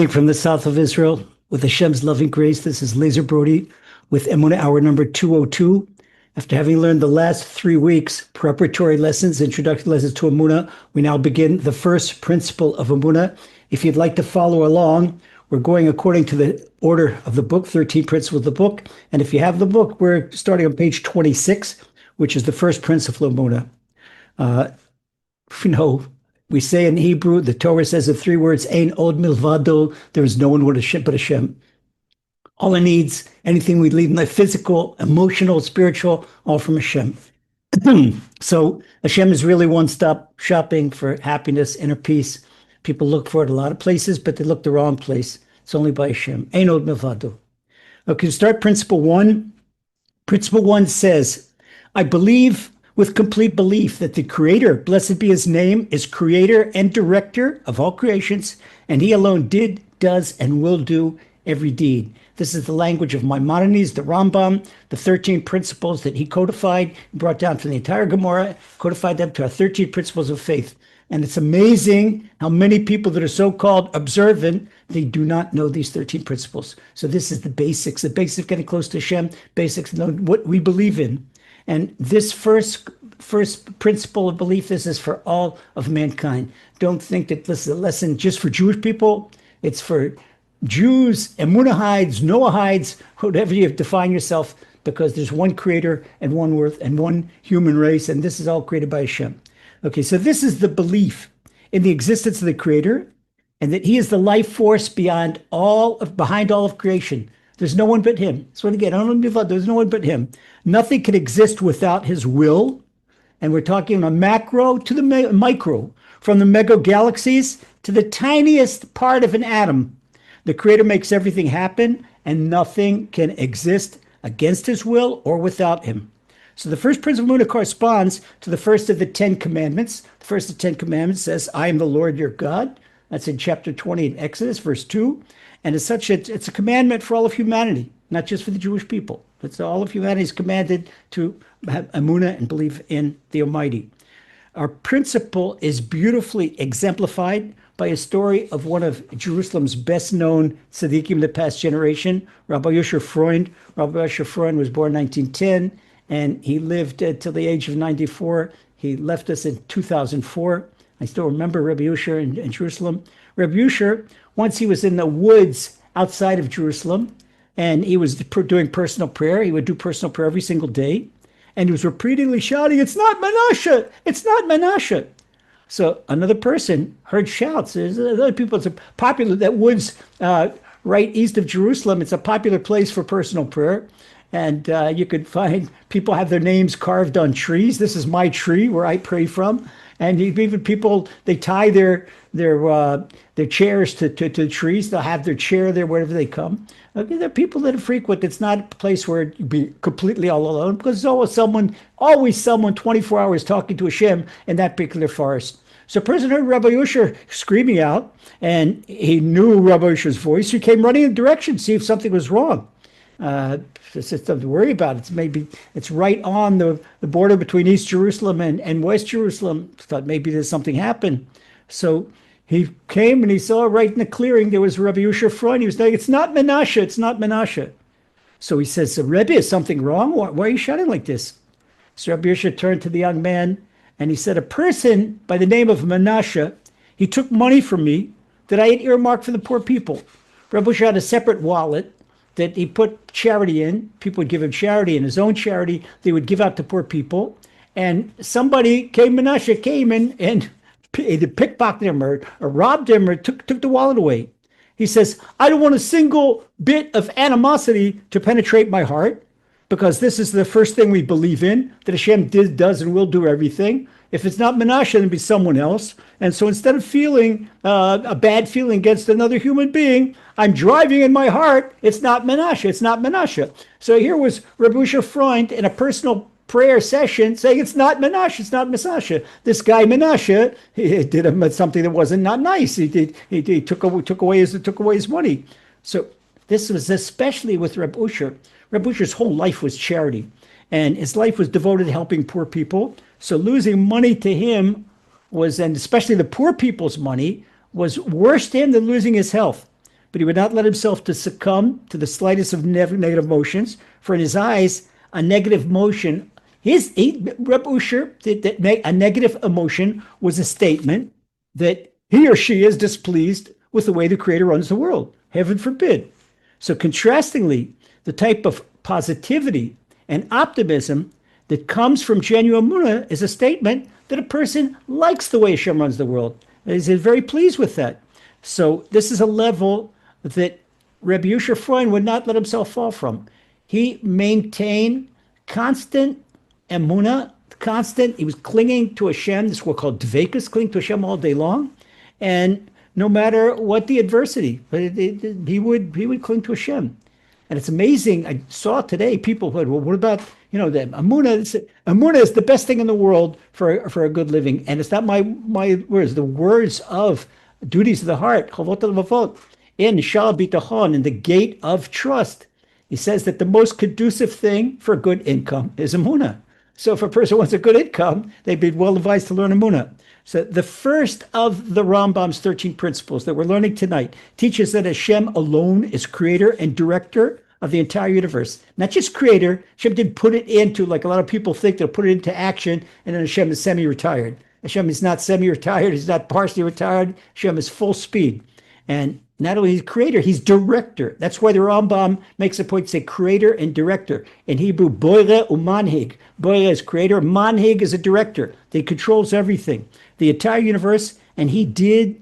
from the south of Israel with Hashem's loving grace. This is Laser Brody with Emuna hour number 202. After having learned the last 3 weeks, preparatory lessons, introductory lessons to Emuna, we now begin the first principle of Emuna. If you'd like to follow along, we're going according to the order of the book, 13 principles of the book. And if you have the book, we're starting on page 26, which is the first principle of Emuna. We say in Hebrew, the Torah says the 3 words, Ein Od Milvado, there is no one but Hashem. All our needs, anything we need in life, physical, emotional, spiritual, all from Hashem. So Hashem is really one-stop shopping for happiness, inner peace. People look for it a lot of places, but they look the wrong place. It's only by Hashem. Ein Od Milvado. Okay, start principle 1. Principle 1 says, I believe with complete belief that the Creator, blessed be his name, is creator and director of all creations, and he alone did, does, and will do every deed. This is the language of Maimonides, the Rambam, the 13 principles that he codified, brought down from the entire Gemara, codified them to our 13 principles of faith. And it's amazing how many people that are so-called observant, they do not know these 13 principles. So this is the basics of getting close to Hashem, basics of knowing what we believe in. And this first principle of belief, this is for all of mankind. Don't think that this is a lesson just for Jewish people. It's for Jews, Emunahides, Noahides, whatever you define yourself, because there's one creator and one worth and one human race, and this is all created by Hashem. Okay, so this is the belief in the existence of the Creator, and that He is the life force behind all of creation. There's no one but Him. So again, there's no one but Him. Nothing can exist without His will. And we're talking from macro to the micro, from the mega galaxies to the tiniest part of an atom. The Creator makes everything happen, and nothing can exist against His will or without Him. So the first principle of Emuna corresponds to the first of the 10 commandments. The first of the 10 commandments says, I am the Lord your God. That's in chapter 20 in Exodus, verse 2. And as such, it's a commandment for all of humanity, not just for the Jewish people. It's all of humanity is commanded to have Emuna and believe in the Almighty. Our principle is beautifully exemplified by a story of one of Jerusalem's best-known tzaddikim in the past generation, Rabbi Yosher Freund. Rabbi Yosher Freund was born in 1910, and he lived till the age of 94. He left us in 2004. I still remember Rabbi Yosher in Jerusalem. Rabbi Yosher, once he was in the woods outside of Jerusalem, and he was doing personal prayer. He would do personal prayer every single day, and he was repeatedly shouting, it's not Menashe! It's not Menashe! So another person heard shouts. There's other people. It's a popular, that woods right east of Jerusalem, it's a popular place for personal prayer. And you could find people have their names carved on trees. This is my tree where I pray from. And even people, they tie their chairs to trees. They'll have their chair there wherever they come. Okay, there are people that are frequent. It's not a place where you'd be completely all alone, because there's always someone 24 hours talking to Hashem in that particular forest. So a person heard Rabbi Yosher screaming out, and he knew Rabbi Yosher's voice. He came running in the direction to see if something was wrong. It's just something to worry about. It's right on the border between East Jerusalem and West Jerusalem. Thought maybe there's something happened. So he came and he saw right in the clearing there was Rabbi Yosher Freund. He was saying, it's not Menashe, it's not Menashe. So he says, Rebbe, is something wrong? Why are you shouting like this? So Rabbi Yosher turned to the young man and he said, a person by the name of Menashe, he took money from me that I had earmarked for the poor people. Rabbi Yosher had a separate wallet that he put charity in. People would give him charity, and his own charity they would give out to poor people. And somebody Menashe came in and either pickpocketed him or robbed him or took the wallet away. He says, I don't want a single bit of animosity to penetrate my heart, because this is the first thing we believe in, that Hashem does and will do everything. If it's not Menashe, then it'll be someone else. And so instead of feeling a bad feeling against another human being, I'm driving in my heart, it's not Menashe, it's not Menashe. So here was Rabbi Yosher Freund in a personal prayer session saying it's not Menashe, it's not Menashe. This guy Menashe, he did him something that wasn't not nice. He took away his money. So this was especially with Rabbi Yosher. Rabbi Yosher's whole life was charity, and his life was devoted to helping poor people. So losing money to him was, and especially the poor people's money, was worse to him than losing his health. but he would not let himself to succumb to the slightest of negative emotions. For in his eyes, a negative motion, Reb Usher, that a negative emotion was a statement that he or she is displeased with the way the Creator runs the world. Heaven forbid. So contrastingly, the type of positivity and optimism that comes from genuine Emuna is a statement that a person likes the way Hashem runs the world. He's very pleased with that. So this is a level that Rabbi Yusha Freund would not let himself fall from. He maintained constant Emuna, he was clinging to Hashem. This is what we call dvekus, clinging to Hashem all day long. And no matter what the adversity, he would cling to Hashem. And it's amazing. I saw today people who, well, what about, the Emuna? Emuna is the best thing in the world for a good living. And it's not my words, the words of duties of the heart, chavot levavot, in shal bitachon, in the gate of trust. He says that the most conducive thing for good income is Emuna. So if a person wants a good income, they'd be well advised to learn Emuna. So the first of the Rambam's 13 principles that we're learning tonight teaches that Hashem alone is creator and director of the entire universe. Not just creator. Hashem didn't put it into, like a lot of people think, they'll put it into action, and then Hashem is semi-retired. Hashem is not semi-retired. He's not partially retired. Hashem is full speed. And not only is he creator, he's director. That's why the Rambam makes a point to say creator and director. In Hebrew, boire umanhig. Boire is creator. Manhig is a director. He controls everything, the entire universe. And he does,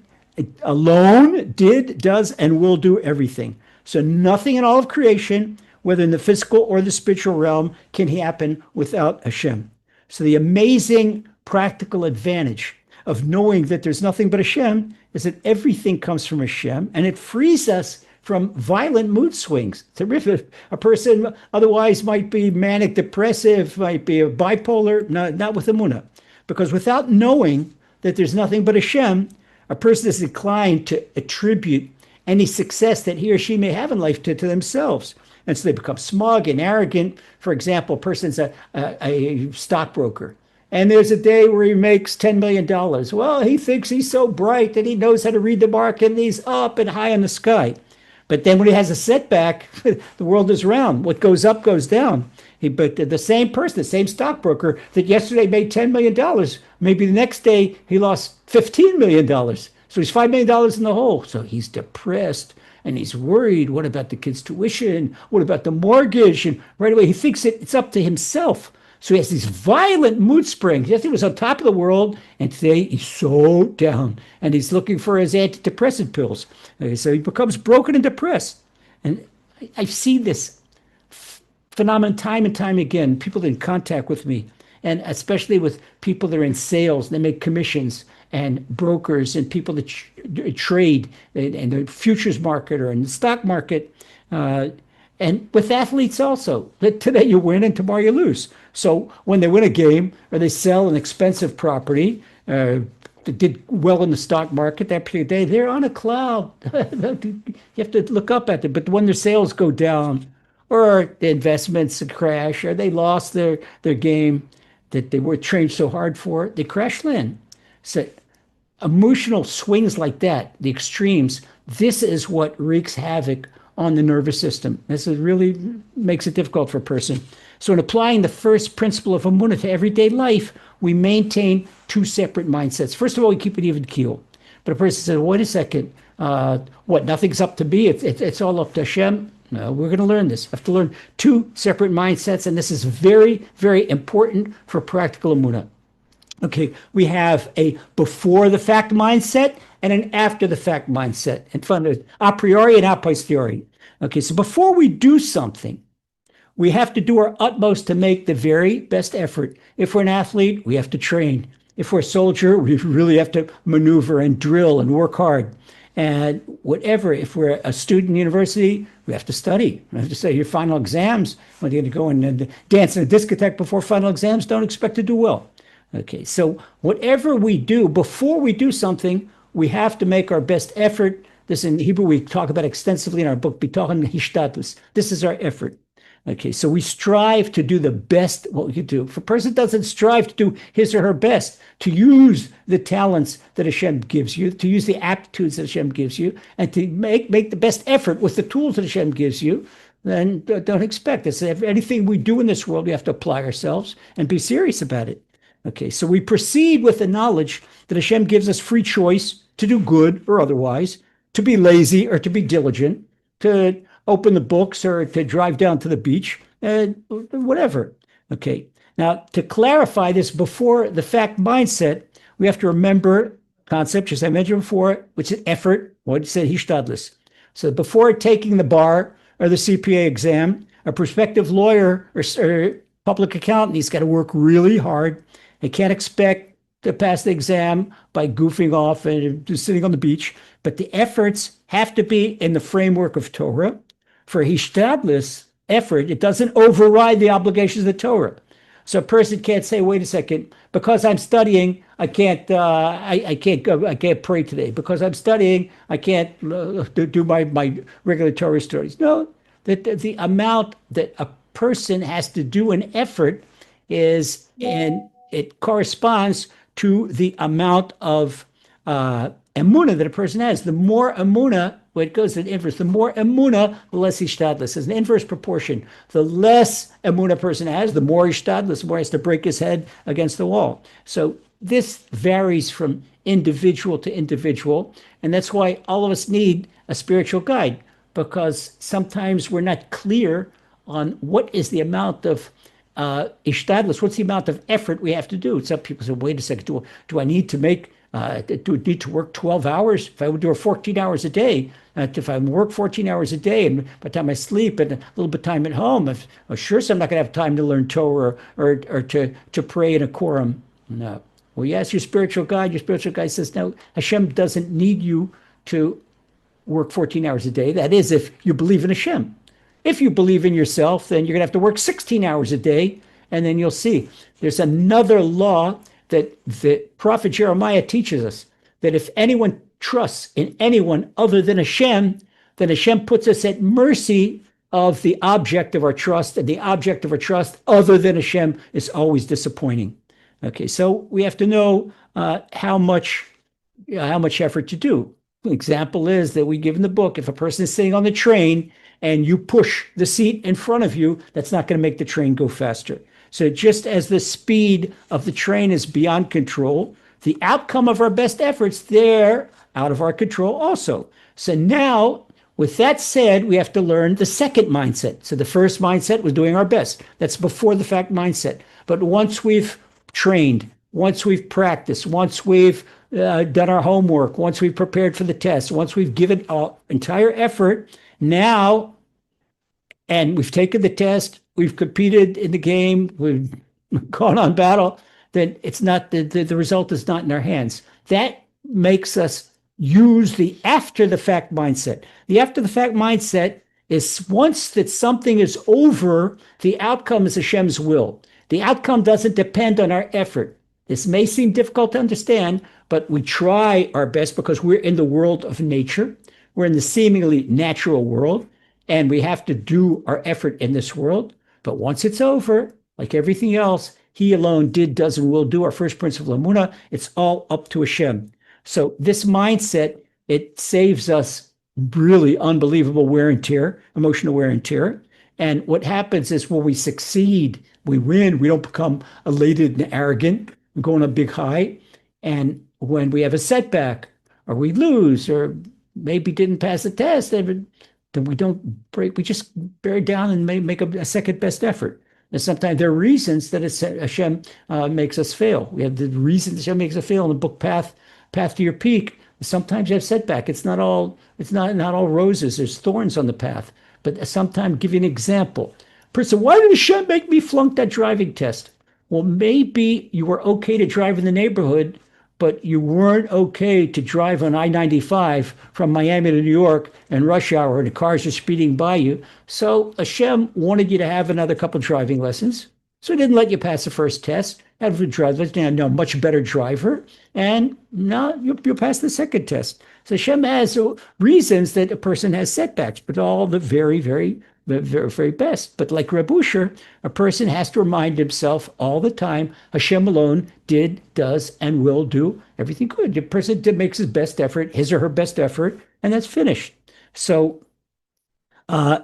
and will do everything. So nothing in all of creation, whether in the physical or the spiritual realm, can happen without Hashem. So the amazing practical advantage of knowing that there's nothing but Hashem is that everything comes from Hashem, and it frees us from violent mood swings. Terrific. A person otherwise might be manic depressive, might be a bipolar, not with Emuna. Because without knowing that there's nothing but Hashem, a person is inclined to attribute any success that he or she may have in life to themselves. And so they become smug and arrogant. For example, a person's a stockbroker, and there's a day where he makes $10 million. Well, he thinks he's so bright that he knows how to read the market, and he's up and high in the sky. But then when he has a setback, the world is round. What goes up goes down. But the same person, the same stockbroker that yesterday made $10 million, maybe the next day he lost $15 million. So he's $5 million in the hole. So he's depressed and he's worried. What about the kids' tuition? What about the mortgage? And right away he thinks it's up to himself. So he has these violent mood springs. Yesterday he was on top of the world, and today he's so down. And he's looking for his antidepressant pills. So he becomes broken and depressed. And I've seen this phenomenon time and time again. People in contact with me, and especially with people that are in sales. They make commissions, and brokers and people that trade in the futures market or in the stock market. And with athletes also, that today you win and tomorrow you lose. So when they win a game or they sell an expensive property, they did well in the stock market that particular day, they're on a cloud. You have to look up at them. But when their sales go down, or the investments crash, or they lost their game that they were trained so hard for, they crash land. So emotional swings like that, the extremes, this is what wreaks havoc on the nervous system. This really makes it difficult for a person. So in applying the first principle of Emuna to everyday life, we maintain two separate mindsets. First of all, we keep it even keel. But a person says, wait a second, nothing's up to me, it's all up to Hashem? No, we're going to learn this. We have to learn two separate mindsets, and this is very, very important for practical Emuna. Okay, we have a before the fact mindset and an after the fact mindset, and a priori and a posteriori. Okay, so before we do something, we have to do our utmost to make the very best effort. If we're an athlete, we have to train. If we're a soldier, we really have to maneuver and drill and work hard. And whatever, if we're a student in university, we have to study. We have to say your final exams, when you're going to go and dance in a discotheque before final exams, don't expect to do well. Okay, so whatever we do, before we do something, we have to make our best effort. This in Hebrew we talk about extensively in our book, Bitachon Hishtatus. This is our effort. Okay, so we strive to do the best what we can do. If a person doesn't strive to do his or her best, to use the talents that Hashem gives you, to use the aptitudes that Hashem gives you, and to make the best effort with the tools that Hashem gives you, then don't expect this. Anything we do in this world, we have to apply ourselves and be serious about it. Okay, so we proceed with the knowledge that Hashem gives us free choice to do good or otherwise, to be lazy or to be diligent, to open the books or to drive down to the beach, whatever. Okay. Now, to clarify this before the fact mindset, we have to remember concept, as I mentioned before, which is effort, what it said, hishtadlis. So before taking the bar or the CPA exam, a prospective lawyer or public accountant, he's got to work really hard. He can't expect to pass the exam by goofing off and just sitting on the beach, but the efforts have to be in the framework of Torah. For hishtadlis effort, it doesn't override the obligations of the Torah. So a person can't say, "Wait a second, because I'm studying, I can't pray today. Because I'm studying, I can't do my regular Torah studies." No, the amount that a person has to do an effort is, and it corresponds to the amount of emuna that a person has. The more emuna, when it goes to the inverse, the more emuna, the less hishtadlis. As an inverse proportion, the less emuna a person has, the more hishtadlis, the more he has to break his head against the wall. So this varies from individual to individual, and that's why all of us need a spiritual guide, because sometimes we're not clear on what is the amount of hishtadlis, what's the amount of effort we have to do. Some people say, "Wait a second, do I need to make need to work 12 hours? If I would do 14 hours a day, if I work 14 hours a day, and by the time I sleep and a little bit of time at home, sure, so I'm not going to have time to learn Torah or to pray in a quorum." No. Well, you ask your spiritual guide. Your spiritual guide says, "No, Hashem doesn't need you to work 14 hours a day." That is, if you believe in Hashem. If you believe in yourself, then you're going to have to work 16 hours a day, and then you'll see. There's another law that the prophet Jeremiah teaches us, that if anyone trusts in anyone other than Hashem, then Hashem puts us at mercy of the object of our trust, and the object of our trust other than Hashem is always disappointing. Okay, so we have to know how much effort to do. An example is that we give in the book, if a person is sitting on the train and you push the seat in front of you, that's not going to make the train go faster. So just as the speed of the train is beyond control, the outcome of our best efforts, they're out of our control also. So now, with that said, we have to learn the second mindset. So the first mindset was doing our best. That's before the fact mindset. But once we've trained, once we've practiced, once we've done our homework, once we've prepared for the test, once we've given our entire effort, now, and we've taken the test, we've competed in the game, we've gone on battle, then it's not the result is not in our hands. That makes us use the after the fact mindset. The after the fact mindset is once that something is over, the outcome is Hashem's will. The outcome doesn't depend on our effort. This may seem difficult to understand, but we try our best because we're in the world of nature. We're in the seemingly natural world, and we have to do our effort in this world. But once it's over, like everything else, He alone did, does, and will do. Our first principle of Emuna, it's all up to Hashem. So this mindset, it saves us really unbelievable wear and tear, emotional wear and tear. And what happens is when we succeed, we win, we don't become elated and arrogant, we go on a big high. And when we have a setback, or we lose, or maybe didn't pass the test, then we don't break, we just bear down and make a second best effort. And sometimes there are reasons that Hashem makes us fail. We have the reasons Hashem makes us fail in the book Path to Your Peak. Sometimes you have setback. It's not all roses. There's thorns on the path. But sometimes, give you an example. Person, why did Hashem make me flunk that driving test? Well, maybe you were okay to drive in the neighborhood, but you weren't okay to drive on I-95 from Miami to New York in rush hour and the cars are speeding by you. So Hashem wanted you to have another couple driving lessons. So He didn't let you pass the first test. Have a driver, now much better driver, and now you'll pass the second test. So Hashem has reasons that a person has setbacks, but all the very, very the very, very best. But like Reb Usher, a person has to remind himself all the time, Hashem alone did, does, and will do everything good. The person makes his best effort, his or her best effort, and that's finished. So uh,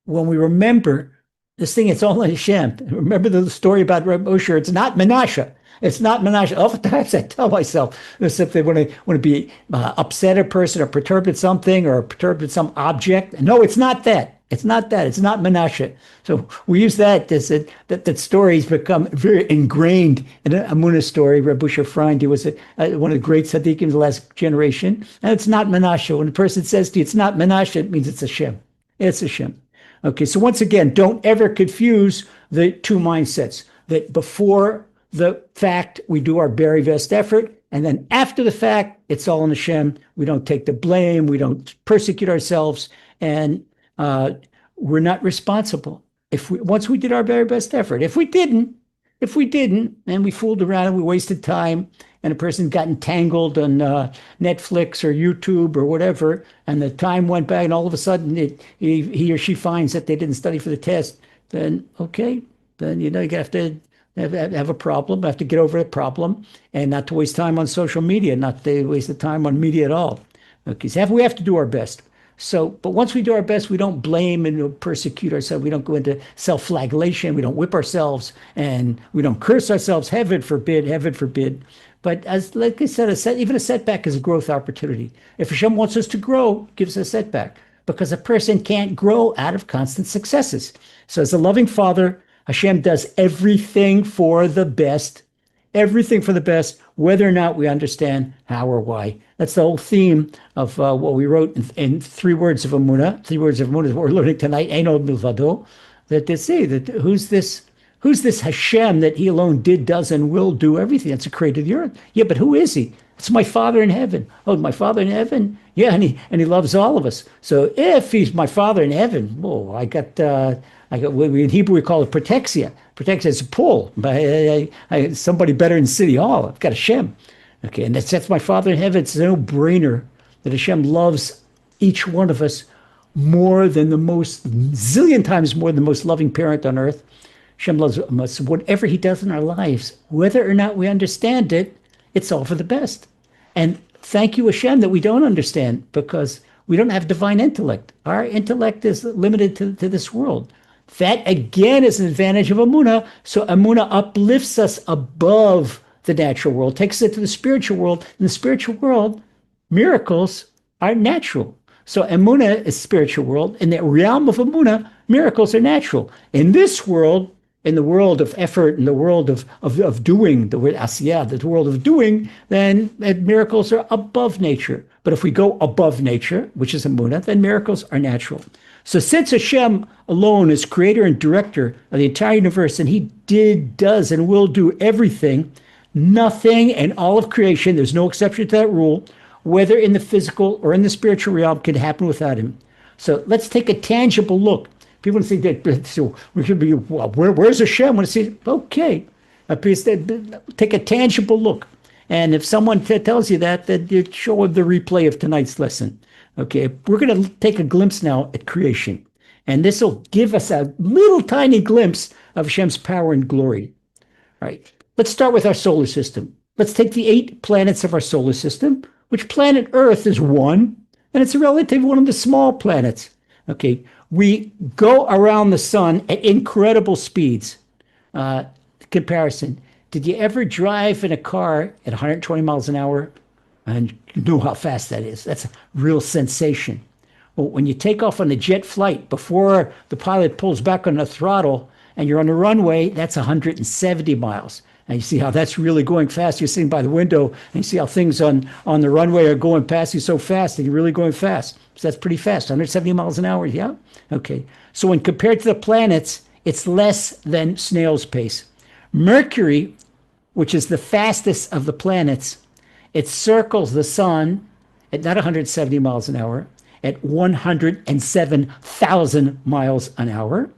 when we remember this thing, it's all in Hashem. Remember the story about Reb Usher. It's not Menashe. It's not Menashe. Oftentimes I tell myself, if they want to be upset at a person or perturbed at something or perturbed at some object. No, it's not that. It's not that. It's not Menashe. So we use that. That story's become very ingrained in a Emuna story. Reb Usher Freund, he was one of the great tzaddikim of the last generation. And it's not Menashe. When a person says to you, it's not Menashe, it means it's Hashem. It's Hashem. Okay, so once again, don't ever confuse the two mindsets. That before the fact, we do our very best effort, and then after the fact, it's all in Hashem. We don't take the blame, we don't persecute ourselves, and we're not responsible. Once we did our very best effort, if we didn't, and we fooled around and we wasted time, and a person got entangled on Netflix or YouTube or whatever, and the time went by, and all of a sudden he or she finds that they didn't study for the test, then okay, then you have to have a problem, have to get over the problem, and not to waste time on social media, not to waste the time on media at all. Okay, so we have to do our best. So, but once we do our best, we don't blame and persecute ourselves. We don't go into self-flagellation. We don't whip ourselves, and we don't curse ourselves. Heaven forbid, heaven forbid. But like I said, even a setback is a growth opportunity. If Hashem wants us to grow, gives us a setback, because a person can't grow out of constant successes. So as a loving Father, Hashem does everything for the best, whether or not we understand how or why. That's the whole theme of what we wrote in 3 words of Emuna. 3 words of Emuna is what we're learning tonight, Ein Od Milvado, that they say that who's this Hashem that he alone did, does, and will do everything? That's the creator of the earth. Yeah, but who is he? It's my Father in heaven. Oh, my Father in heaven? Yeah, and he loves all of us. So if he's my Father in heaven, whoa, I got in Hebrew we call it protexia. Protexia is a pull by somebody better in City Hall. I've got Hashem. Okay, and that's my Father in heaven. It's a no-brainer that Hashem loves each one of us more than zillion times more than the most loving parent on earth. Hashem loves us. Whatever he does in our lives, whether or not we understand it, it's all for the best. And thank you, Hashem, that we don't understand, because we don't have divine intellect. Our intellect is limited to this world. That, again, is an advantage of Emuna. So Emuna uplifts us above the natural world, takes it to the spiritual world. In the spiritual world, miracles are natural. So Emuna is spiritual world. In the realm of Emuna, miracles are natural. In this world, in the world of effort, in the world of doing, the word asiyah, the world of doing, then miracles are above nature. But if we go above nature, which is Emuna, then miracles are natural. So since Hashem alone is creator and director of the entire universe, and he did, does, and will do everything, nothing in all of creation, there's no exception to that rule, whether in the physical or in the spiritual realm, can happen without him. So let's take a tangible look. People think that, so we should be, well, where's Hashem? When see, okay, take a tangible look. And if someone tells you that, then you show them the replay of tonight's lesson. Okay, we're going to take a glimpse now at creation. And this will give us a little tiny glimpse of Hashem's power and glory. All right, let's start with our solar system. Let's take the 8 planets of our solar system, which planet Earth is one, and it's a relatively one of the small planets. Okay, we go around the sun at incredible speeds. Comparison, did you ever drive in a car at 120 miles an hour? And you know how fast that is. That's a real sensation. Well, when you take off on a jet flight, before the pilot pulls back on the throttle and you're on the runway, that's 170 miles. And you see how that's really going fast. You're sitting by the window and you see how things on the runway are going past you so fast and you're really going fast. So that's pretty fast, 170 miles an hour, yeah? Okay. So when compared to the planets, it's less than snail's pace. Mercury, which is the fastest of the planets, it circles the sun at not 170 miles an hour, at 107,000 miles an hour,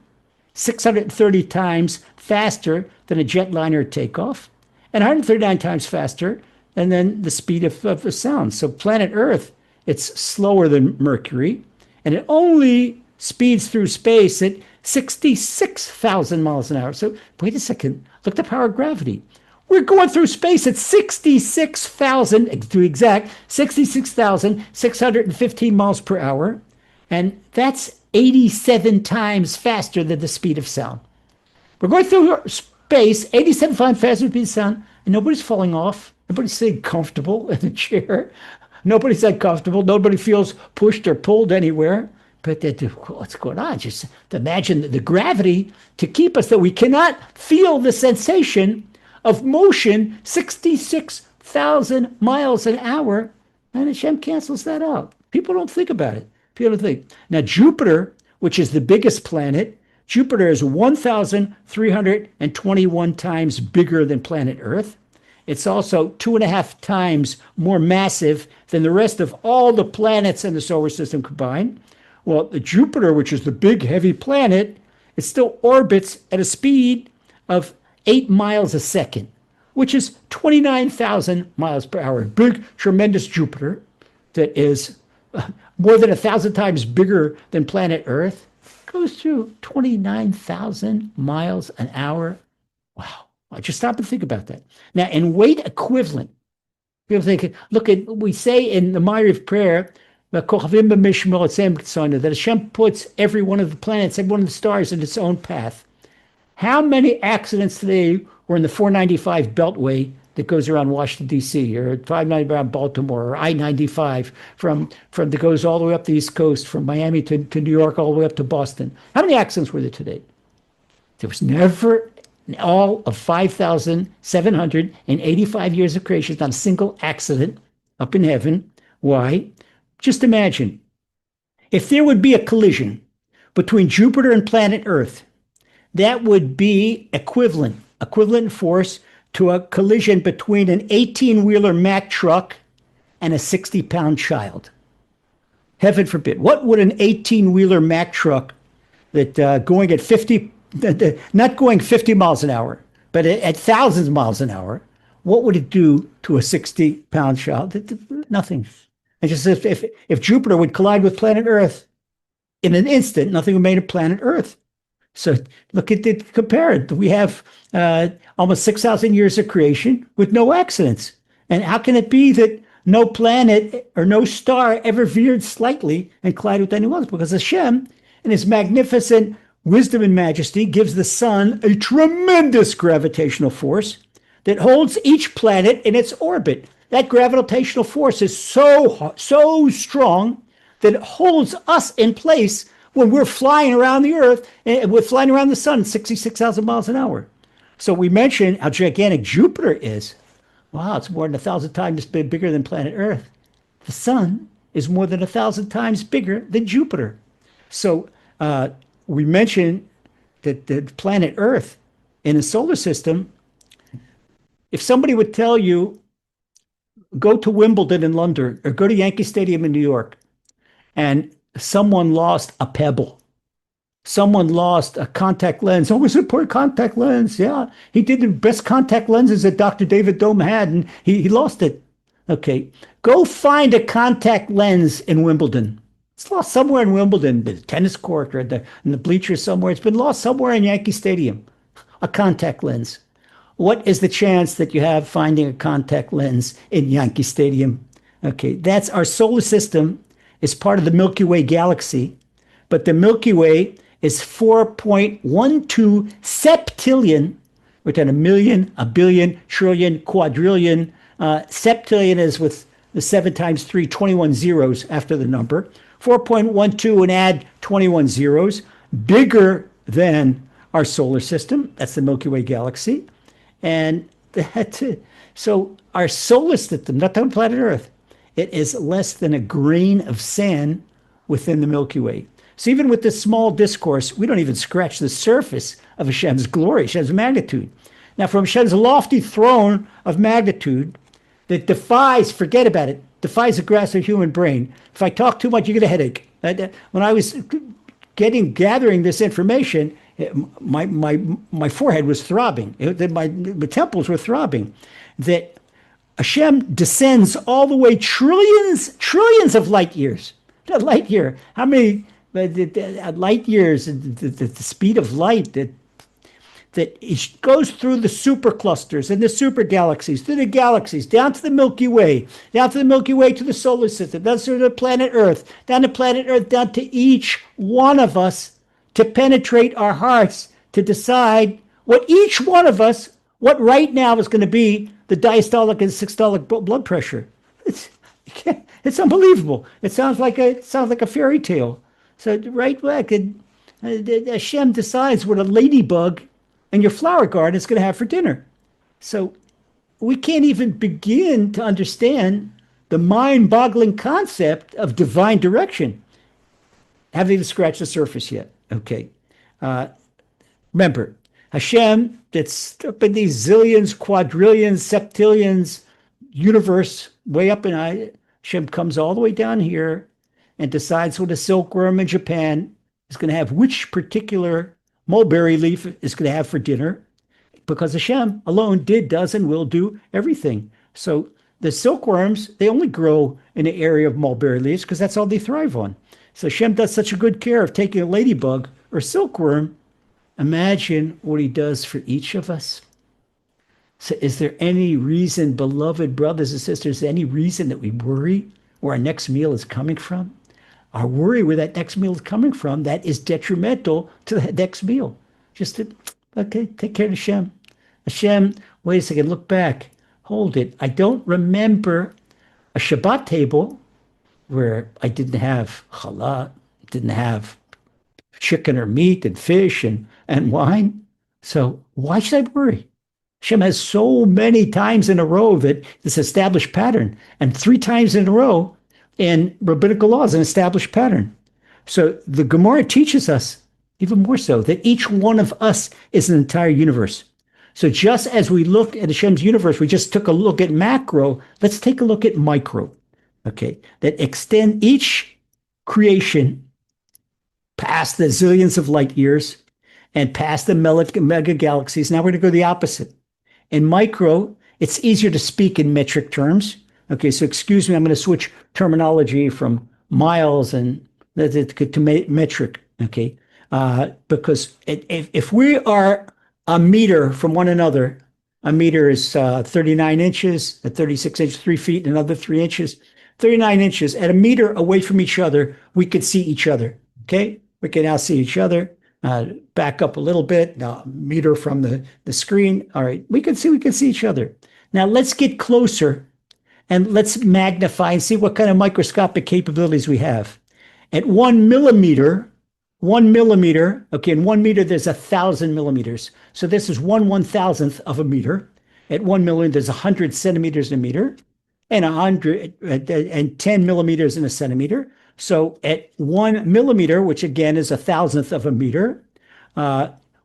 630 times faster than a jetliner takeoff, and 139 times faster than the speed of sound. So planet Earth, it's slower than Mercury, and it only speeds through space at 66,000 miles an hour. So wait a second, look at the power of gravity. We're going through space at 66,000, to be exact, 66,615 miles per hour. And that's 87 times faster than the speed of sound. We're going through space 87 times faster than the speed of sound, and nobody's falling off. Nobody's sitting comfortable in a chair. Nobody's uncomfortable. Nobody feels pushed or pulled anywhere. But what's going on? Just imagine the gravity to keep us that we cannot feel the sensation of motion 66,000 miles an hour. And Hashem cancels that out. People don't think about it. People don't think. Now, Jupiter, which is the biggest planet, Jupiter is 1,321 times bigger than planet Earth. It's also 2.5 times more massive than the rest of all the planets in the solar system combined. Well, the Jupiter, which is the big, heavy planet, it still orbits at a speed of 8 miles a second, which is 29,000 miles per hour. Big, tremendous Jupiter that is more than 1,000 times bigger than planet Earth goes through 29,000 miles an hour. Wow. I just stop and think about that. Now, in weight equivalent, people think, look at, we say in the Ma'ariv prayer, that Hashem puts every one of the planets, every one of the stars in its own path. How many accidents today were in the 495 Beltway that goes around Washington, D.C., or 590 around Baltimore, or I-95 from that goes all the way up the East Coast, from Miami to New York, all the way up to Boston? How many accidents were there today? There was never, in all of 5,785 years of creation, not a single accident up in heaven. Why? Just imagine, if there would be a collision between Jupiter and planet Earth, that would be equivalent force to a collision between an 18-wheeler Mack truck and a 60-pound child. Heaven forbid. What would an 18-wheeler Mack truck that going at 50, not going 50 miles an hour, but at thousands of miles an hour, what would it do to a 60-pound child? Nothing. And just if Jupiter would collide with planet Earth in an instant, nothing would make it planet Earth. So look at it, compare it. We have almost 6,000 years of creation with no accidents. And how can it be that no planet or no star ever veered slightly and collided with anyone else? Because Hashem, in his magnificent wisdom and majesty, gives the sun a tremendous gravitational force that holds each planet in its orbit. That gravitational force is so strong that it holds us in place when we're flying around the Earth, and we're flying around the sun at 66,000 miles an hour. So we mentioned how gigantic Jupiter is. Wow, it's more than 1,000 times bigger than planet Earth. The sun is more than 1,000 times bigger than Jupiter. So we mentioned that the planet Earth in the solar system, if somebody would tell you, go to Wimbledon in London or go to Yankee Stadium in New York, and someone lost a pebble. Someone lost a contact lens. Oh, it's a poor contact lens. Yeah, he did the best contact lenses that Dr. David Dome had, and he lost it. Okay, go find a contact lens in Wimbledon. It's lost somewhere in Wimbledon, the tennis court or in the bleachers somewhere. It's been lost somewhere in Yankee Stadium, a contact lens. What is the chance that you have finding a contact lens in Yankee Stadium? Okay, that's our solar system is part of the Milky Way galaxy, but the Milky Way is 4.12 septillion. We're talking a million, a billion, trillion, quadrillion. Septillion is with the 7 times 3, 21 zeros after the number. 4.12 and add 21 zeros, bigger than our solar system. That's the Milky Way galaxy. And so our solar system, not on planet Earth, it is less than a grain of sand within the Milky Way. So even with this small discourse, we don't even scratch the surface of Hashem's glory, Hashem's magnitude. Now, from Hashem's lofty throne of magnitude that defies, forget about it, defies the grasp of human brain. If I talk too much, you get a headache. When I was gathering this information, my forehead was throbbing. My temples were throbbing. That Hashem descends all the way trillions of light years. A light year. How many but light years, the speed of light, that it goes through the superclusters and the super galaxies, through the galaxies, down to the Milky Way, down to the Milky Way to the solar system, down to the planet Earth, down to planet Earth, down to each one of us, to penetrate our hearts, to decide what each one of us, what right now is going to be the diastolic and systolic blood pressure. It's unbelievable. It sounds like a fairy tale. So right back, Hashem decides what a ladybug in your flower garden is going to have for dinner. So we can't even begin to understand the mind-boggling concept of divine direction. Haven't even scratched the surface yet. Okay. Remember, Hashem, that's up in these zillions, quadrillions, septillions universe, way up in high. Hashem comes all the way down here and decides what a silkworm in Japan is going to have, which particular mulberry leaf is going to have for dinner, because Hashem alone did, does, and will do everything. So the silkworms, they only grow in the area of mulberry leaves because that's all they thrive on. So Hashem does such a good care of taking a ladybug or silkworm. Imagine what he does for each of us. So is there any reason, beloved brothers and sisters, any reason that we worry where our next meal is coming from? Our worry where that next meal is coming from, that is detrimental to the next meal. Just to, okay, take care of Hashem. Hashem, wait a second, look back. Hold it. I don't remember a Shabbat table where I didn't have challah, didn't have chicken or meat and fish and wine. So why should I worry? Hashem has so many times in a row that this established pattern, and 3 times in a row in rabbinical law is an established pattern. So the Gemara teaches us even more so that each one of us is an entire universe. So just as we look at Hashem's universe, we just took a look at macro, let's take a look at micro, okay, that extend each creation past the zillions of light years and past the mega galaxies. Now we're going to go the opposite. In micro, it's easier to speak in metric terms. Okay, so excuse me, I'm going to switch terminology from miles and to metric, okay? Because if we are a meter from one another, a meter is 39 inches, 36 inches, 3 feet, and another 3 inches, 39 inches. At a meter away from each other, we could see each other, okay? We can now see each other. Back up a little bit, now a meter from the screen. All right, we can see each other. Now let's get closer and let's magnify and see what kind of microscopic capabilities we have. At 1 millimeter, okay, in 1 meter, there's 1,000 millimeters. So this is 1/1000th of a meter. At 1 millimeter, there's 100 centimeters in a meter, and 110 millimeters in a centimeter. So at 1 millimeter, which again is 1,000th of a meter,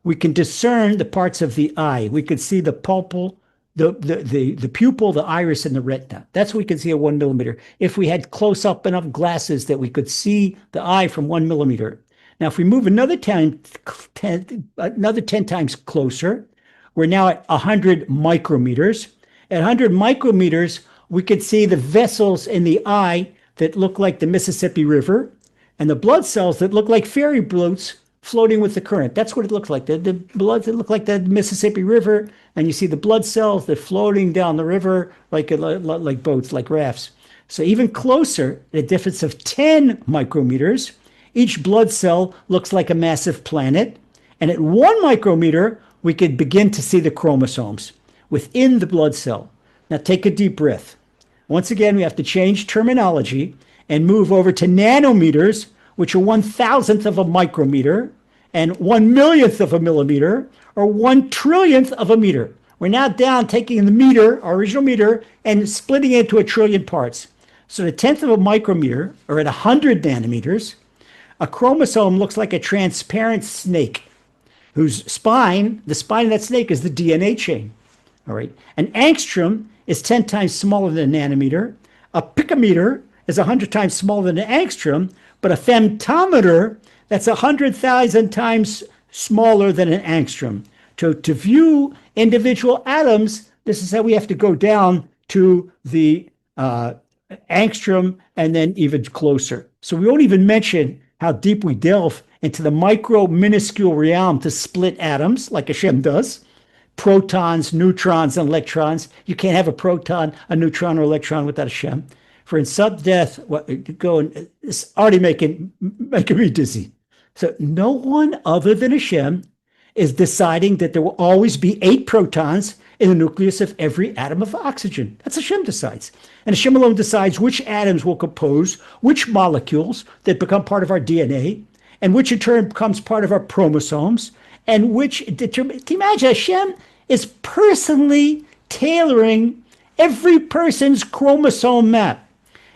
we can discern the parts of the eye. We could see the pupil, the pupil, the iris, and the retina. That's what we can see at 1 millimeter. If we had close-up enough glasses that we could see the eye from 1 millimeter. Now, if we move another 10 times closer, we're now at 100 micrometers. At 100 micrometers, we could see the vessels in the eye that look like the Mississippi River, and the blood cells that look like ferry boats floating with the current. That's what it looks like. The blood that look like the Mississippi River, and you see the blood cells that floating down the river like boats, like rafts. So even closer, a difference of 10 micrometers, each blood cell looks like a massive planet. And at 1 micrometer, we could begin to see the chromosomes within the blood cell. Now take a deep breath. Once again, we have to change terminology and move over to nanometers, which are 1,000th of a micrometer and 1/1,000,000th of a millimeter, or 1/1,000,000,000th of a meter. We're now down taking the meter, our original meter, and splitting it into 1,000,000,000,000 parts. So the 10th of a micrometer, or at 100 nanometers, a chromosome looks like a transparent snake whose spine, the spine of that snake is the DNA chain. All right. An angstrom is 10 times smaller than a nanometer. A picometer is 100 times smaller than an angstrom, but a femtometer, that's 100,000 times smaller than an angstrom. To view individual atoms, this is how we have to go down to the angstrom and then even closer. So we won't even mention how deep we delve into the micro minuscule realm to split atoms like Hashem does, protons, neutrons, and electrons. You can't have a proton, a neutron, or electron without Hashem. For in sudden death, it's already making me dizzy. So no one other than Hashem is deciding that there will always be 8 protons in the nucleus of every atom of oxygen. That's Hashem decides. And Hashem alone decides which atoms will compose which molecules that become part of our DNA, and which in turn becomes part of our chromosomes, and which determine. Can you imagine Hashem is personally tailoring every person's chromosome map?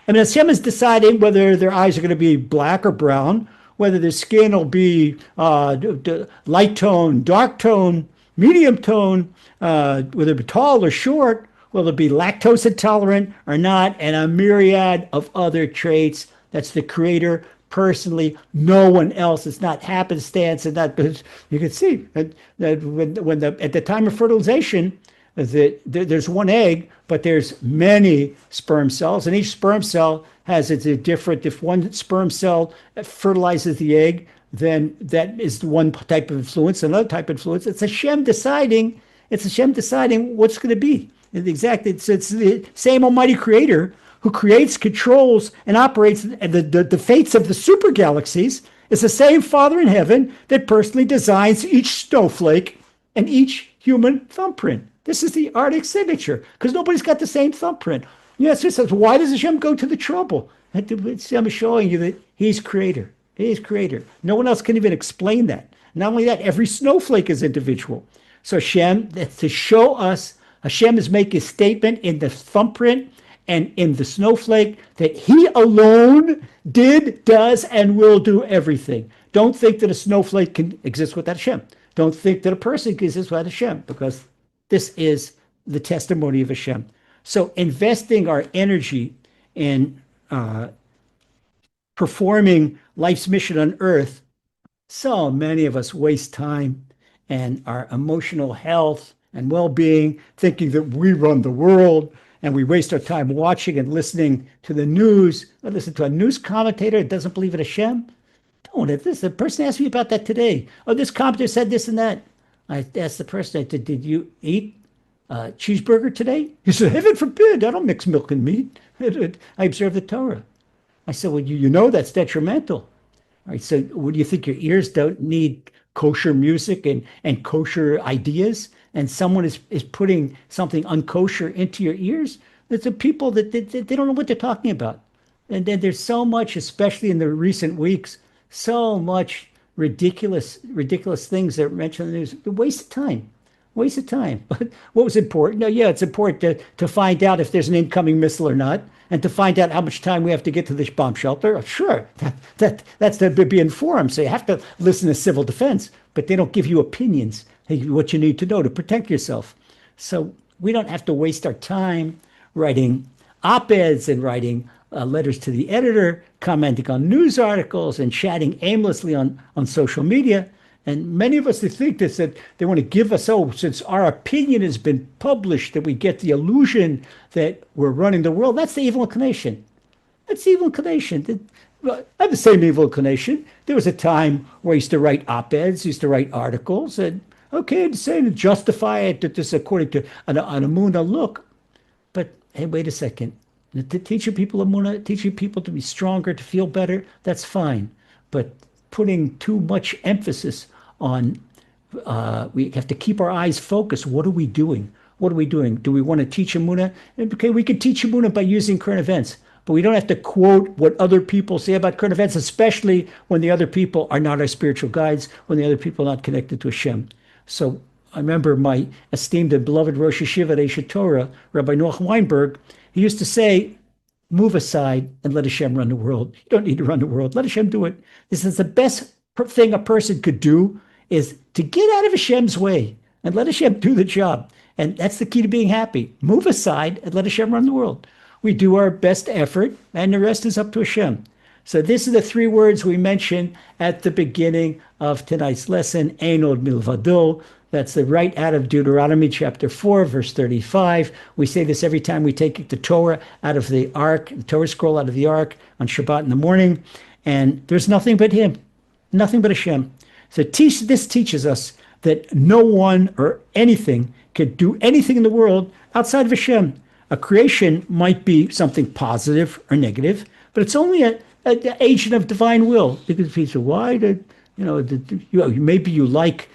I mean, Hashem is deciding whether their eyes are going to be black or brown, whether their skin will be light tone, dark tone, medium tone, whether it be tall or short, whether it be lactose intolerant or not, and a myriad of other traits. That's the Creator personally, no one else. It's not happenstance, and that you can see that when at the time of fertilization, there's one egg, but there's many sperm cells, and each sperm cell has its different. If one sperm cell fertilizes the egg, then that is one type of influence. Another type of influence. It's Hashem deciding. It's Hashem deciding what's going to be. It's the same Almighty Creator who creates, controls, and operates the fates of the super galaxies. Is the same Father in heaven that personally designs each snowflake and each human thumbprint. This is the Arctic signature, because nobody's got the same thumbprint. Yes, so why does Hashem go to the trouble? Hashem is showing you that He's Creator. He is Creator. No one else can even explain that. Not only that, every snowflake is individual. So Hashem, to show us, Hashem is making a statement in the thumbprint and in the snowflake that He alone did, does, and will do everything. Don't think that a snowflake can exist without Hashem. Don't think that a person can exist without Hashem, because this is the testimony of Hashem. So investing our energy in performing life's mission on earth, so many of us waste time and our emotional health and well-being thinking that we run the world, and we waste our time watching and listening to the news. I listen to a news commentator that doesn't believe in Hashem. Don't. If the person asked me about that today. Oh, this commentator said this and that. I asked the person, did you eat cheeseburger today? He said, heaven forbid, I don't mix milk and meat. I observe the Torah. I said, well, you know that's detrimental. All right, so what do you think, your ears don't need kosher music and kosher ideas? And someone is putting something unkosher into your ears? It's the people that they don't know what they're talking about. And then there's so much, especially in the recent weeks, so much ridiculous things that are mentioned in the news. A waste of time. But what was important? No, yeah, it's important to find out if there's an incoming missile or not, and to find out how much time we have to get to this bomb shelter. Sure, that's to be informed. So you have to listen to civil defense, but they don't give you opinions. Hey, what you need to know to protect yourself. So we don't have to waste our time writing op-eds and writing letters to the editor, commenting on news articles, and chatting aimlessly on social media. And many of us, they think this, that they want to give us, since our opinion has been published, that we get the illusion that we're running the world. That's the evil inclination. That's the evil inclination. I have the same evil inclination. There was a time where I used to write op-eds, used to write articles, and okay, to say to justify it that this is according to an Emuna look. But hey, wait a second. Teaching people Emuna, teaching people to be stronger, to feel better, that's fine. But putting too much emphasis on, we have to keep our eyes focused. What are we doing? What are we doing? Do we want to teach Emuna? Okay, we can teach Emuna by using current events, but we don't have to quote what other people say about current events, especially when the other people are not our spiritual guides, when the other people are not connected to Hashem. So I remember my esteemed and beloved Rosh Yeshiva at Aish Torah, Rabbi Noach Weinberg, he used to say, move aside and let Hashem run the world. You don't need to run the world. Let Hashem do it. This is the best thing a person could do, is to get out of Hashem's way and let Hashem do the job. And that's the key to being happy. Move aside and let Hashem run the world. We do our best effort, and the rest is up to Hashem. So this is the 3 words we mentioned at the beginning of tonight's lesson, Ein Od Milvado. That's the right out of Deuteronomy chapter 4, verse 35. We say this every time we take the Torah out of the ark, the Torah scroll out of the ark on Shabbat in the morning. And there's nothing but him, nothing but Hashem. So this teaches us that no one or anything could do anything in the world outside of Hashem. A creation might be something positive or negative, but it's only an agent of divine will. Because people say, why did maybe you like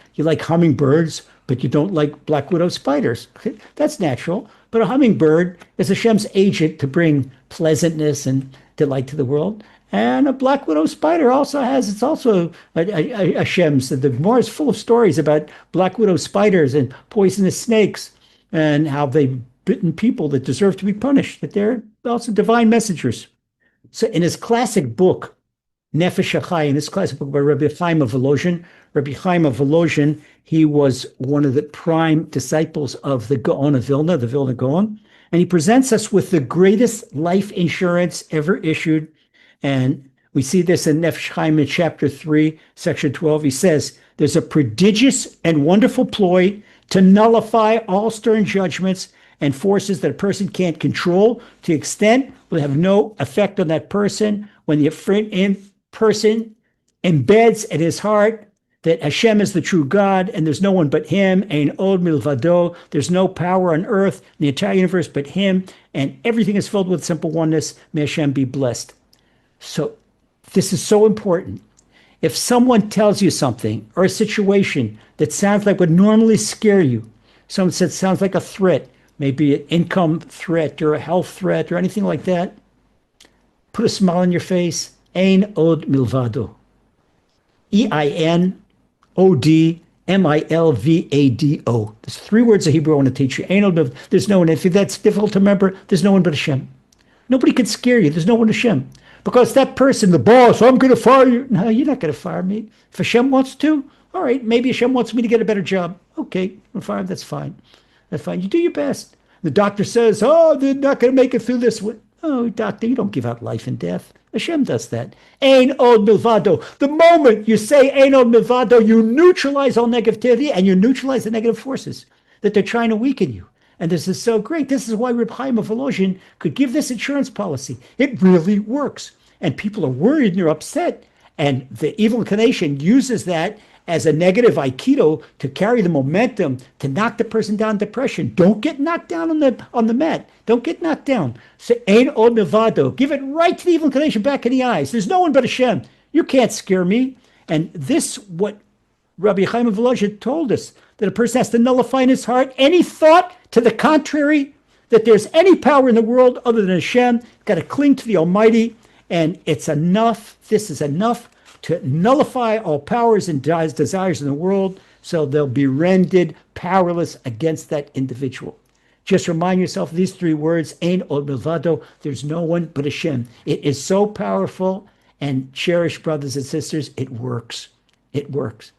hummingbirds, but you don't like black widow spiders. That's natural. But a hummingbird is Hashem's agent to bring pleasantness and delight to the world. And a black widow spider it's also a Hashem's. The Gemara is full of stories about black widow spiders and poisonous snakes and how they've bitten people that deserve to be punished, that they're also divine messengers. So in his classic book, Nefesh HaChai, in his classic book by Rabbi Chaim of Volozhin, he was one of the prime disciples of the Gaon of Vilna, the Vilna Gaon, and he presents us with the greatest life insurance ever issued. And we see this in Nefesh Chaim in chapter 3, section 12. He says, there's a prodigious and wonderful ploy to nullify all stern judgments and forces that a person can't control to the extent will have no effect on that person when the person embeds in his heart that Hashem is the true God and there's no one but him, Ein Od Milvado. There's no power on earth, in the entire universe, but him, and everything is filled with simple oneness. May Hashem be blessed. So this is so important. If someone tells you something or a situation that sounds like would normally scare you, someone said sounds like a threat, maybe an income threat or a health threat or anything like that, put a smile on your face. Ein Od Milvado. EINOD MILVADO. There's 3 words of Hebrew I want to teach you. Ein Od Milvado. There's no one. If that's difficult to remember, there's no one but Hashem. Nobody can scare you. There's no one but Hashem. Because that person, the boss, I'm going to fire you. No, you're not going to fire me. If Hashem wants to, all right, maybe Hashem wants me to get a better job. Okay, I'm fine. That's fine. That's fine. You do your best. The doctor says, oh, they're not going to make it through this one. Oh, doctor, you don't give out life and death. Hashem does that. Ein Od Milvado. The moment you say Ein Od Milvado, you neutralize all negativity and you neutralize the negative forces that they're trying to weaken you. And this is so great. This is why Reb Chaim of Volozhin could give this insurance policy. It really works. And people are worried and they're upset. And the evil inclination uses that as a negative aikido to carry the momentum to knock the person down in depression. Don't get knocked down on the mat. Don't get knocked down. Say Ein Od Milvado. Give it right to the evil inclination back in the eyes. There's no one but Hashem. You can't scare me. And this, what Rabbi Chaim of Volozhin told us, that a person has to nullify in his heart any thought to the contrary, that there's any power in the world other than Hashem. Got to cling to the Almighty, and it's enough. This is enough to nullify all powers and desires in the world, so they'll be rendered powerless against that individual. Just remind yourself of these 3 words, Ein Od Milvado. There's no one but Hashem. It is so powerful, and cherished brothers and sisters, it works. It works.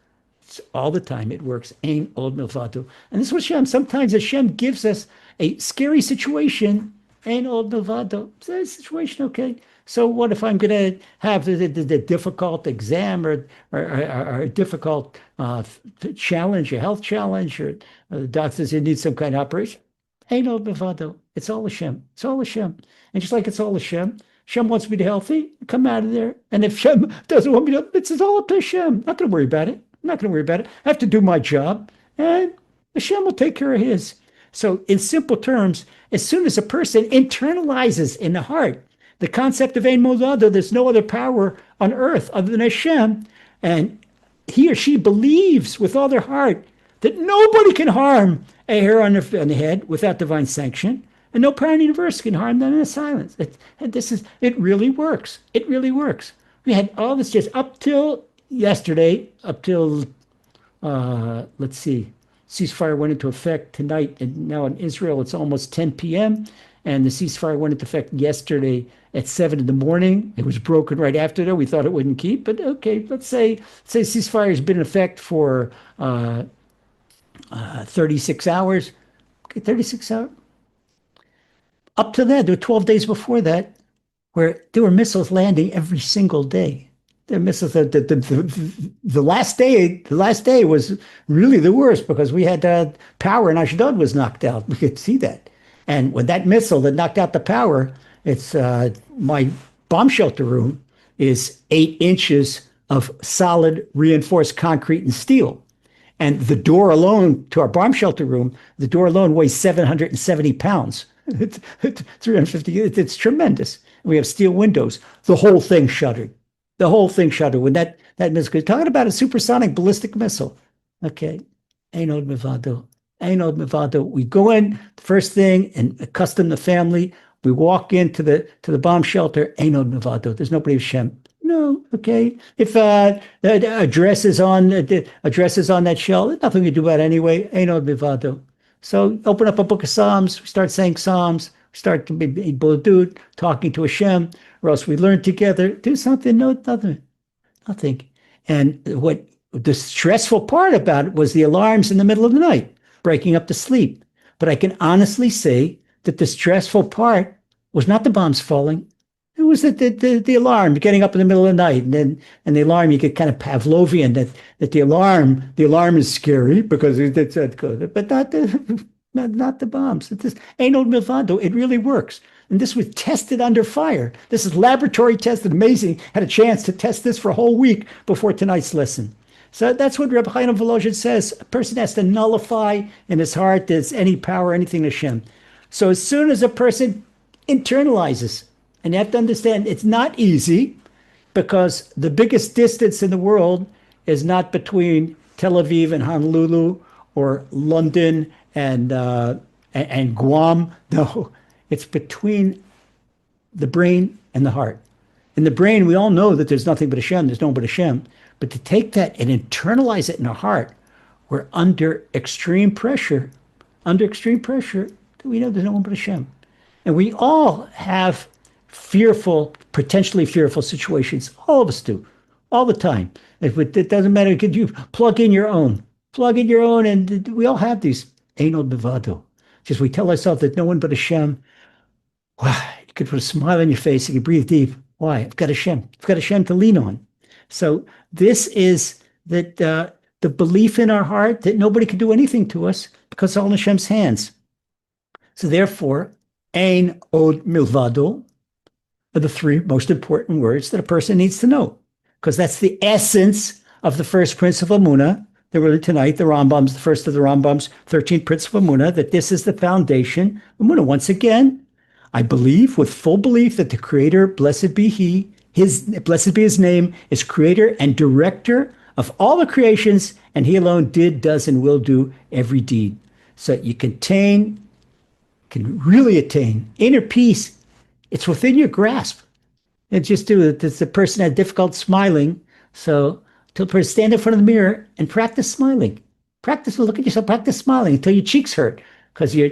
All the time it works. Ein Od Milvado. And this is what Hashem, sometimes Hashem gives us a scary situation. Ein Od Milvado. Is that a situation? Okay. So what if I'm going to have the difficult exam or a difficult challenge, a health challenge, or the doctor says you need some kind of operation? Ein Od Milvado. It's all Hashem. It's all Hashem. And just like it's all Hashem, Hashem wants me to be healthy, come out of there. And if Hashem doesn't want me to, it's all up to Hashem. I'm not going to worry about it. I'm not going to worry about it. I have to do my job, and Hashem will take care of his. So in simple terms, as soon as a person internalizes in the heart the concept of Ein Od Milvado, there's no other power on earth other than Hashem, and he or she believes with all their heart that nobody can harm a hair on the head without divine sanction, and no power in the universe can harm them in silence. It really works. It really works. We had all this just up till yesterday, up till, let's see, ceasefire went into effect tonight, and now in Israel it's almost 10 p.m., and the ceasefire went into effect yesterday at 7 in the morning. It was broken right after that. We thought it wouldn't keep, but okay, let's say ceasefire has been in effect for 36 hours. Okay, 36 hours. Up to that, there were 12 days before that where there were missiles landing every single day. The missiles, the last day was really the worst because we had power in Ashdod was knocked out. We could see that. And when that missile that knocked out the power, it's my bomb shelter room is 8 inches of solid reinforced concrete and steel. And the door alone to our bomb shelter room, the door alone weighs 770 pounds. It's 350. It's tremendous. We have steel windows. The whole thing shuddered. The whole thing shuddered when that missile. Talking about a supersonic ballistic missile. Okay. Ein Od Milvado. Ein Od Milvado. We go in, first thing, and accustom the family. We walk into the bomb shelter. Ein Od Milvado. There's nobody of Hashem. No, okay. If the address is on that shell, there's nothing we do about it anyway. Ein Od Milvado. So open up a book of Psalms. We start saying Psalms. We start to be talking to Hashem, or else we learn together. Do something. No, nothing. And what the stressful part about it was the alarms in the middle of the night, breaking up the sleep. But I can honestly say that the stressful part was not the bombs falling. It was the alarm, getting up in the middle of the night, and the alarm, you get kind of Pavlovian that the alarm is scary because it's good, but not the bombs. It just Ein Od Milvado. It really works, and this was tested under fire. This is laboratory tested. Amazing. Had a chance to test this for a whole week before tonight's lesson. So that's what Reb Chaim Volozhin says. A person has to nullify in his heart there's any power, anything Hashem. So as soon as a person internalizes. And you have to understand, it's not easy because the biggest distance in the world is not between Tel Aviv and Honolulu or London and Guam. No, it's between the brain and the heart. In the brain, we all know that there's nothing but Hashem. There's no one but Hashem. But to take that and internalize it in our heart, we're under extreme pressure. Under extreme pressure, we know there's no one but Hashem. And we all have potentially fearful situations. All of us do, all the time. It doesn't matter. Could you plug in your own, and we all have these. Ein Od Milvado. Just we tell ourselves that no one but Hashem. Wow, you could put a smile on your face. You can breathe deep. Why? I've got Hashem. I've got Hashem to lean on. So this is that the belief in our heart that nobody can do anything to us because it's all in Hashem's hands. So therefore, Ein Od Milvado are the three most important words that a person needs to know, because that's the essence of the first principle of Emuna. That really tonight, the Rambam's, the first of the Rambam's 13 principle of Emuna, that this is the foundation of Emuna. Once again, I believe with full belief that the Creator, blessed be His name, is Creator and Director of all the creations, and He alone did, does, and will do every deed. So you can really attain inner peace. It's within your grasp. And just do it. The person had difficult smiling. So stand in front of the mirror and practice smiling. Look at yourself, practice smiling until your cheeks hurt because your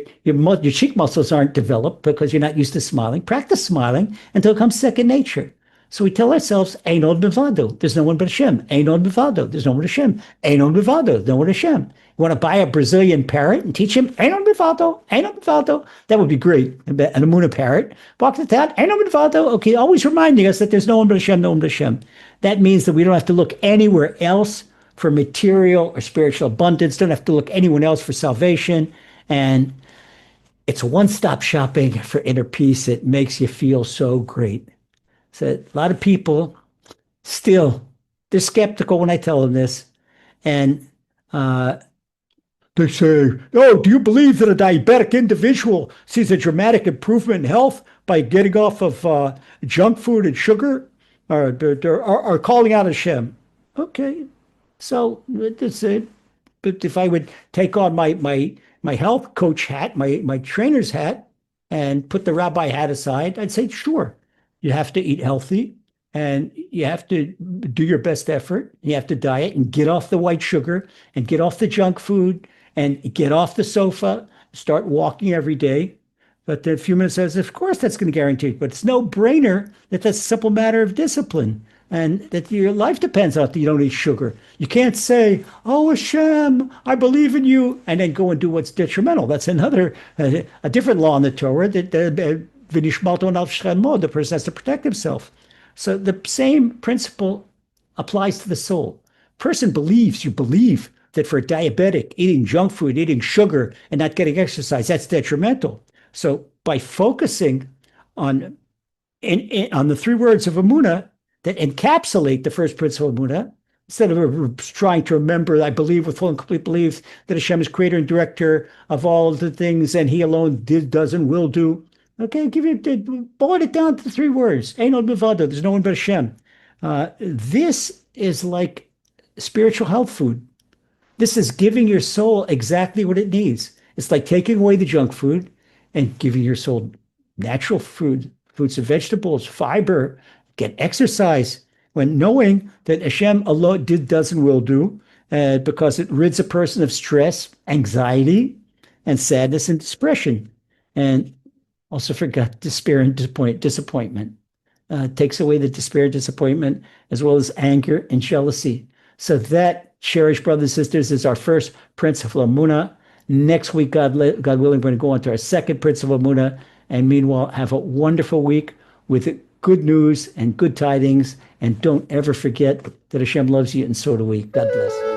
cheek muscles aren't developed because you're not used to smiling. Practice smiling until it comes second nature. So we tell ourselves, Ein Od Milvado. There's no one but Hashem. Ein Od Milvado. There's no one but Hashem. Ein Od Milvado. There's no one but Hashem. You want to buy a Brazilian parrot and teach him Ein Od Milvado, Ein Od Milvado? That would be great. An Emuna parrot. Walk to town, Ein Od Milvado. Okay, always reminding us that there's no one but Hashem, no one but Hashem. That means that we don't have to look anywhere else for material or spiritual abundance. Don't have to look anywhere else for salvation. And it's one-stop shopping for inner peace. It makes you feel so great. So a lot of people still, they're skeptical when I tell them this. And they say, oh, do you believe that a diabetic individual sees a dramatic improvement in health by getting off of junk food and sugar? Or calling out Hashem? Okay. So but if I would take on my health coach hat, my trainer's hat, and put the rabbi hat aside, I'd say, sure. You have to eat healthy and you have to do your best effort. You have to diet and get off the white sugar and get off the junk food and get off the sofa, start walking every day. But a few minutes says, of course, that's going to guarantee it. But it's no brainer that that's a simple matter of discipline and that your life depends on it, that you don't eat sugar. You can't say, oh, Hashem, I believe in you, and then go and do what's detrimental. That's another, a different law in the Torah that the person has to protect himself. So the same principle applies to the soul. Person believes, you believe that for a diabetic, eating junk food, eating sugar, and not getting exercise, that's detrimental. So by focusing on the three words of Emuna, that encapsulate the first principle of Emuna. Instead of trying to remember, I believe with full and complete belief that Hashem is creator and director of all the things, and He alone did, does, and will do. Okay, boil it down to 3 words. Ein Od Milvado. There's no one but Hashem. This is like spiritual health food. This is giving your soul exactly what it needs. It's like taking away the junk food and giving your soul natural food, fruits and vegetables, fiber, get exercise, when knowing that Hashem alone did, does, and will do, because it rids a person of stress, anxiety, and sadness and depression. And also forgot despair and disappointment. Takes away the despair and disappointment, as well as anger and jealousy. So that, cherished brothers and sisters, is our first principle of Emuna. Next week, God willing, we're going to go on to our second principle of Emuna. And meanwhile, have a wonderful week with good news and good tidings. And don't ever forget that Hashem loves you, and so do we. God bless.